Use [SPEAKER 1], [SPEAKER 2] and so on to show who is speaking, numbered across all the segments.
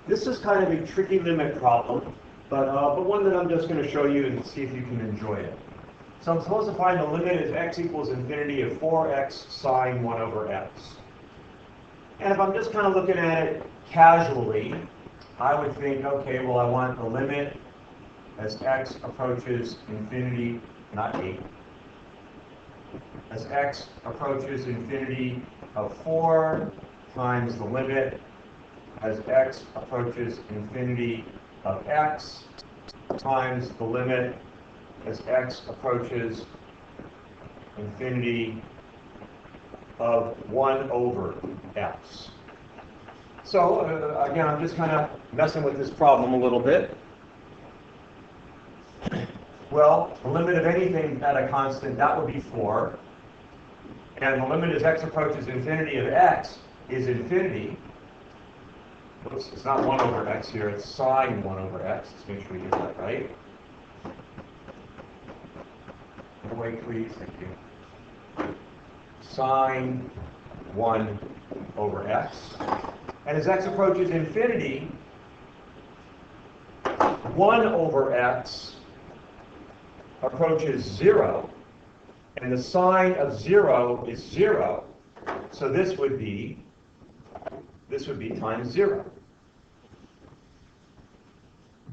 [SPEAKER 1] This is kind of a tricky limit problem, but one that I'm just going to show you and see if you can enjoy it. So I'm supposed to find the limit as x equals infinity of 4x sine 1 over x. And if I'm just kind of looking at it casually, I would think, okay, well, I want the limit as x approaches infinity, not 8, as x approaches infinity of 4 times the limit as x approaches infinity of x times the limit as x approaches infinity of 1 over x. So again, I'm just kind of messing with this problem a little bit. Well, the limit of anything at a constant, that would be 4. And the limit as x approaches infinity of x is infinity. Oops, it's not 1 over x here, it's sine 1 over x. Let's make sure we get that right. Wait, please, thank you. Sine 1 over x. And as x approaches infinity, 1 over x approaches 0, and the sine of 0 is 0. So this would be times 0.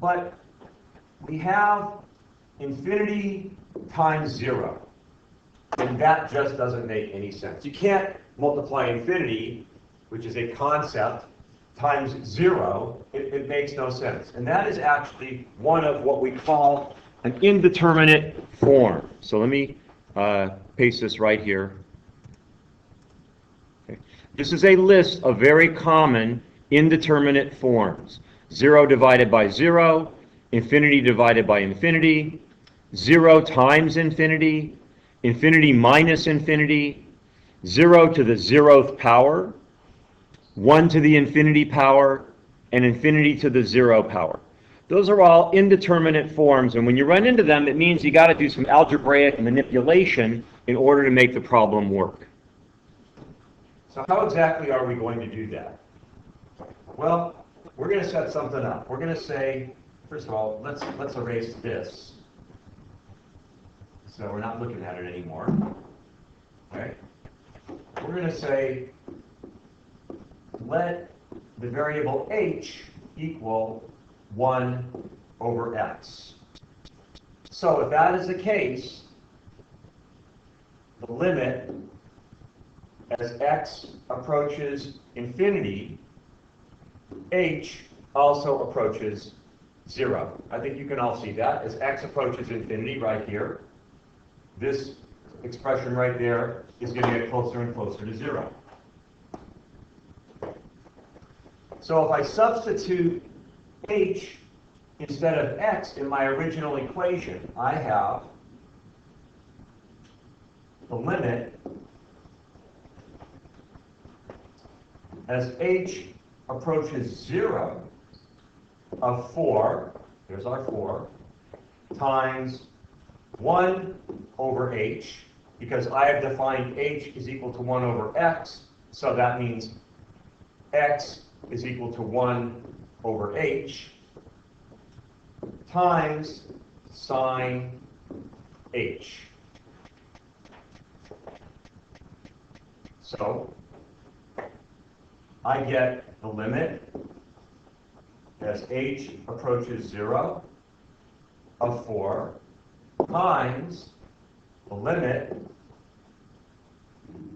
[SPEAKER 1] But we have infinity times 0, and that just doesn't make any sense. You can't multiply infinity, which is a concept, times 0. It makes no sense. And that is actually one of what we call an indeterminate form. So let me paste this right here. Okay. This is a list of very common indeterminate forms. 0 divided by 0, infinity divided by infinity, 0 times infinity, infinity minus infinity, 0 to the 0th power, 1 to the infinity power, and infinity to the 0 power. Those are all indeterminate forms, and when you run into them, it means you got to do some algebraic manipulation in order to make the problem work. So how exactly are we going to do that? Well, we're going to set something up. We're going to say, first of all, let's erase this. So we're not looking at it anymore. Okay? We're going to say, let the variable h equal 1 over x. So if that is the case, the limit as x approaches infinity, h also approaches 0. I think you can all see that. As x approaches infinity right here, this expression right there is going to get closer and closer to 0. So if I substitute h instead of x in my original equation, I have the limit as h approaches 0 of 4, here's our 4, times 1 over h, because I have defined h is equal to 1 over x, so that means x is equal to 1 over h, times sine h. So I get the limit as h approaches 0 of 4 times the limit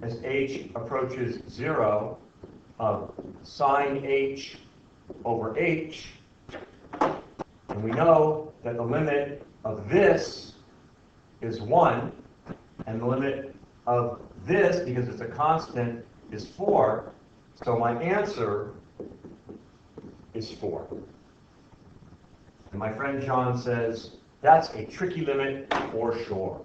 [SPEAKER 1] as h approaches 0 of sine h over h. And we know that the limit of this is 1, and the limit of this, because it's a constant, is 4. So my answer is 4. And my friend John says, that's a tricky limit for sure.